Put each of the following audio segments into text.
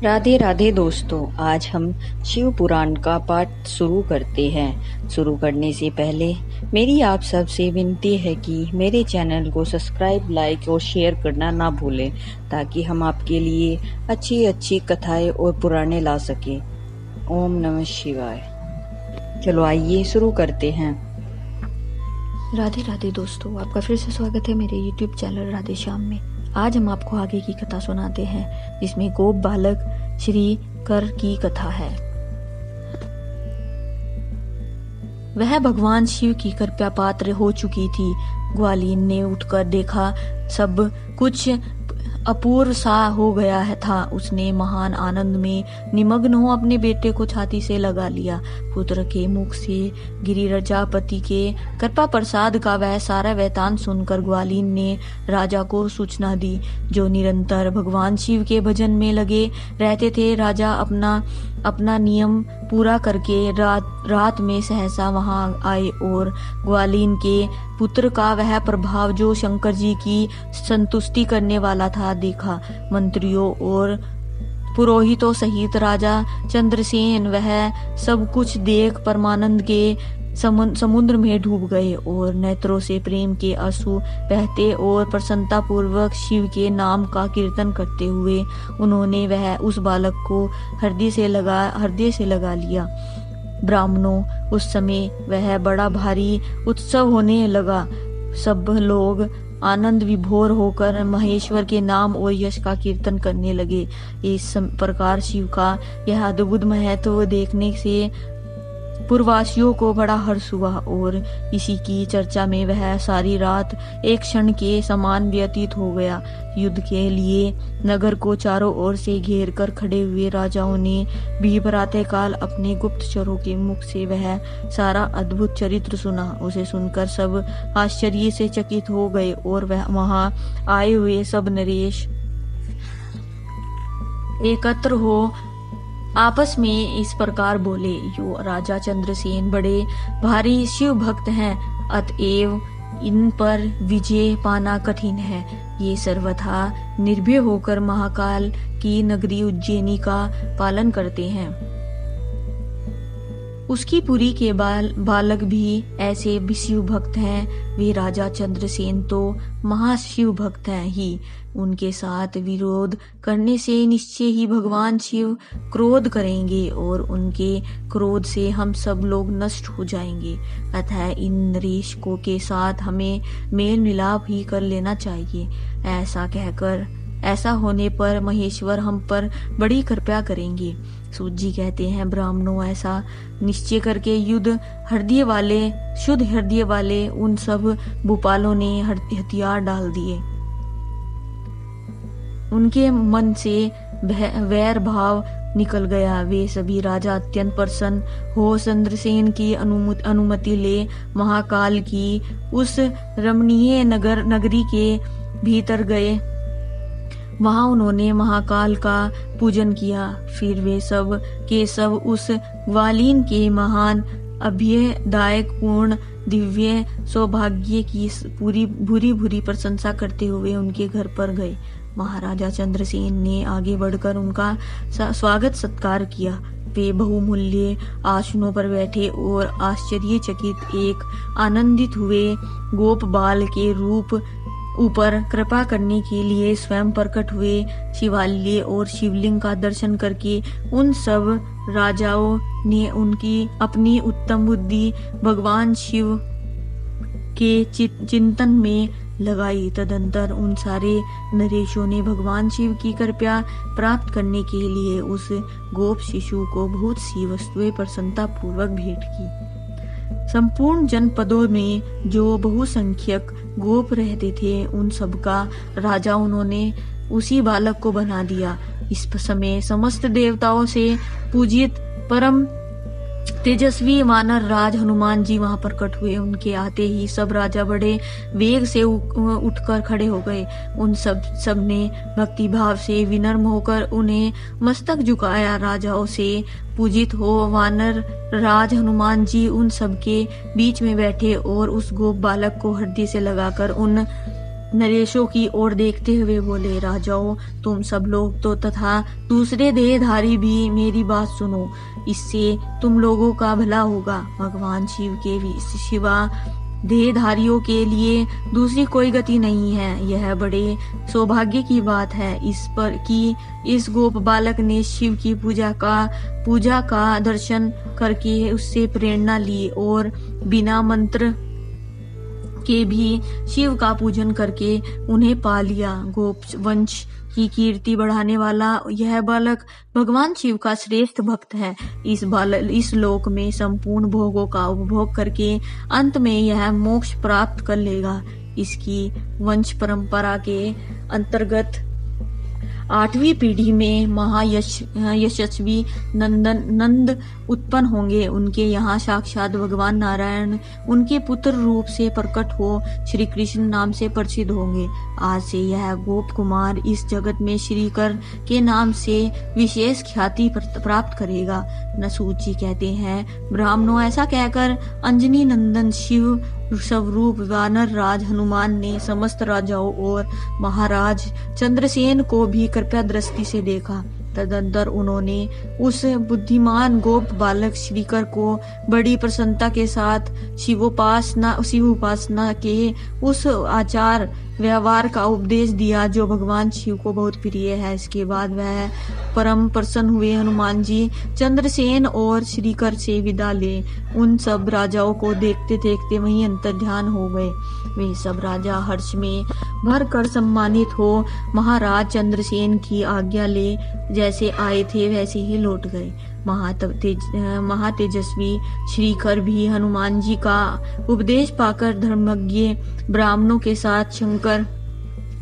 राधे राधे दोस्तों, आज हम शिव पुराण का पाठ शुरू करते हैं। शुरू करने से पहले मेरी आप सबसे विनती है कि मेरे चैनल को सब्सक्राइब, लाइक और शेयर करना ना भूलें, ताकि हम आपके लिए अच्छी अच्छी कथाएं और पुराणे ला सकें। ओम नमः शिवाय। चलो आइए शुरू करते हैं। राधे राधे दोस्तों, आपका फिर से स्वागत है मेरे YouTube चैनल राधे श्याम में। आज हम आपको आगे की कथा सुनाते हैं, जिसमें गोप बालक श्री कर की कथा है। वह भगवान शिव की कृपा पात्र हो चुकी थी। ग्वालिन ने उठकर देखा, सब कुछ अपूर्व सा हो गया है था। उसने महान आनंद में निमग्न हो अपने बेटे को छाती से लगा लिया। पुत्र के मुख से गिरिराजापति के कृपा प्रसाद का वह सारा वृतांत सुनकर ग्वालिन ने राजा को सूचना दी, जो निरंतर भगवान शिव के भजन में लगे रहते थे। राजा अपना नियम पूरा करके रात में सहसा वहां आए और ग्वालिन के पुत्र का वह प्रभाव, जो शंकर जी की संतुष्टि करने वाला था, देखा। मंत्रियों और पुरोहितों सहित राजा चंद्रसेन वह सब कुछ देख परमानंद के समुद्र में डूब गए और नेत्रों से प्रेम के आंसू बहते और प्रसन्नता पूर्वक शिव के नाम का कीर्तन करते हुए उन्होंने वह उस बालक को हृदय से लगा लिया। ब्राह्मणों, उस समय वह बड़ा भारी उत्सव होने लगा। सब लोग आनंद विभोर होकर महेश्वर के नाम और यश का कीर्तन करने लगे। इस प्रकार शिव का यह अद्भुत महत्व देखने से पूर्ववासियों को बड़ा हर्ष हुआ और इसी की चर्चा में वह सारी रात एक क्षण के समान व्यतीत हो गया। युद्ध के लिए नगर को चारों ओर से घेर कर खड़े हुए राजाओं ने भी प्रातःकाल अपने गुप्तचरों के मुख से वह सारा अद्भुत चरित्र सुना। उसे सुनकर सब आश्चर्य से चकित हो गए और वह वहां आए हुए सब नरेश एकत्र हो आपस में इस प्रकार बोले, यो राजा चंद्रसेन बड़े भारी शिव भक्त हैं, अतएव इन पर विजय पाना कठिन है। ये सर्वथा निर्भय होकर महाकाल की नगरी उज्जैनी का पालन करते हैं। उसकी पुरी के बालक भी ऐसे शिव भक्त हैं। वे राजा चंद्रसेन तो महाशिव भक्त हैं ही। उनके साथ विरोध करने से निश्चय ही भगवान शिव क्रोध करेंगे और उनके क्रोध से हम सब लोग नष्ट हो जाएंगे। अतः इन नरेशकों के साथ हमें मेल मिलाप ही कर लेना चाहिए। ऐसा होने पर महेश्वर हम पर बड़ी कृपा करेंगे। सूत जी कहते हैं, ब्राह्मणों, ऐसा निश्चय करके शुद्ध हृदय वाले उन सब भूपालों ने हथियार डाल दिए। उनके मन से वैर भाव निकल गया। वे सभी राजा अत्यंत प्रसन्न हो चंद्रसेन की अनुमति ले महाकाल की उस रमणीय नगरी के भीतर गए। वहां उन्होंने महाकाल का पूजन किया। फिर वे सब के सब उस ग्वालिन के महान अभयदायक पूर्ण दिव्य सौभाग्य की भूरी प्रशंसा करते हुए उनके घर पर गए। महाराजा चंद्रसेन ने आगे बढ़कर उनका स्वागत सत्कार किया। वे बहुमूल्य आसनों पर बैठे और आश्चर्यचकित एक आनंदित हुए गोप बाल के रूप ऊपर कृपा करने के लिए स्वयं प्रकट हुए। शिवालय और शिवलिंग का दर्शन करके उन सब राजाओं ने उनकी अपनी उत्तम बुद्धि भगवान शिव के चिंतन में लगाई। तदंतर उन सारे नरेशों ने भगवान शिव की कृपा प्राप्त करने के लिए उस गोप शिशु को बहुत सी वस्तुएं प्रसन्नता पूर्वक भेंट की। संपूर्ण जनपदों में जो बहुसंख्यक गोप रहते थे, उन सबका राजा उन्होंने उसी बालक को बना दिया। इस समय समस्त देवताओं से पूजित परम तेजस्वी वानर राज हनुमान जी वहां प्रकट हुए। उनके आते ही सब राजा बड़े वेग से उठकर खड़े हो गए। उन सब ने भक्ति भाव से विनम्र होकर उन्हें मस्तक झुकाया। राजाओं से पूजित हो वानर राज हनुमान जी उन सब के बीच में बैठे और उस गोप बालक को हृदय से लगाकर उन नरेशों की ओर देखते हुए बोले, राजाओं, तुम सब लोग तो तथा दूसरे देहधारी भी मेरी बात सुनो, इससे तुम लोगों का भला होगा। भगवान शिव के सिवा देहधारियों के लिए दूसरी कोई गति नहीं है। यह बड़े सौभाग्य की बात है इस पर कि इस गोप बालक ने शिव की पूजा का दर्शन करके उससे प्रेरणा ली और बिना मंत्र के भी शिव का पूजन करके उन्हें पा लिया। गोप वंश की कीर्ति बढ़ाने वाला यह बालक भगवान शिव का श्रेष्ठ भक्त है। इस लोक में संपूर्ण भोगों का उपभोग करके अंत में यह मोक्ष प्राप्त कर लेगा। इसकी वंश परंपरा के अंतर्गत 8वीं पीढ़ी में महायशस्वी नंद उत्पन्न होंगे। उनके यहाँ साक्षात भगवान नारायण उनके पुत्र रूप से प्रकट हो श्री कृष्ण नाम से प्रसिद्ध होंगे। आज से यह गोप कुमार इस जगत में श्रीकर के नाम से विशेष ख्याति प्राप्त करेगा। नसूची कहते हैं, ब्राह्मणों, ऐसा कहकर अंजनी नंदन शिव स्वरूप वानर राज हनुमान ने समस्त राजाओं और महाराज चंद्रसेन को भी कृपया दृष्टि से देखा। तदंतर उन्होंने उस बुद्धिमान गोप बालक श्रीकर को बड़ी प्रसन्नता के साथ शिव उपासना के उस आचार व्यवहार का उपदेश दिया जो भगवान शिव को बहुत प्रिय है। इसके बाद वह परम प्रसन्न हुए। हनुमान जी चंद्रसेन और श्रीकर से विदा ले उन सब राजाओं को देखते देखते वहीं अंतर्ध्यान हो गए। वे सब राजा हर्ष में भर कर सम्मानित हो महाराज चंद्रसेन की आज्ञा ले जैसे आए थे वैसे ही लौट गए। महातेजस्वी श्रीकर भी हनुमान जी का उपदेश पाकर धर्मज्ञ ब्राह्मणों के साथ शंकर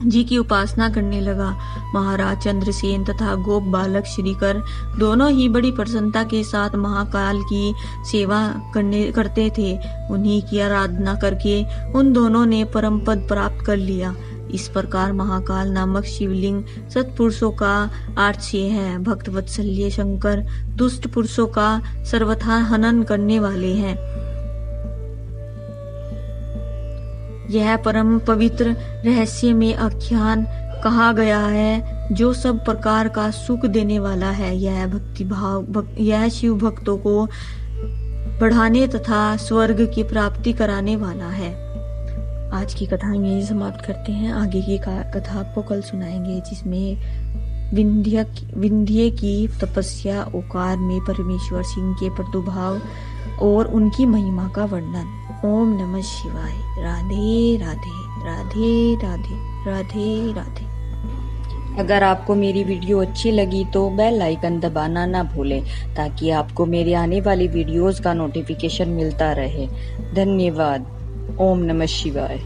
जी की उपासना करने लगा। महाराज चंद्रसेन तथा गोप बालक श्रीकर दोनों ही बड़ी प्रसन्नता के साथ महाकाल की सेवा करते थे। उन्हीं की आराधना करके उन दोनों ने परम पद प्राप्त कर लिया। इस प्रकार महाकाल नामक शिवलिंग सत्पुरुषों का आश्रय है। भक्त वत्सल्य शंकर दुष्ट पुरुषों का सर्वथा हनन करने वाले हैं। यह परम पवित्र रहस्य में आख्यान कहा गया है जो सब प्रकार का सुख देने वाला है। यह शिव भक्तों को बढ़ाने तथा स्वर्ग की प्राप्ति कराने वाला है। आज की कथा हम यही समाप्त करते हैं। आगे की कथा आपको कल सुनाएंगे, जिसमें विंध्य की तपस्या, ओकार में परमेश्वर सिंह के प्रादुर्भाव और उनकी महिमा का वर्णन। ओम नमः शिवाय। राधे राधे राधे राधे राधे राधे। अगर आपको मेरी वीडियो अच्छी लगी तो बेल आइकन दबाना ना भूलें ताकि आपको मेरे आने वाली वीडियोस का नोटिफिकेशन मिलता रहे। धन्यवाद। ओम नमः शिवाय।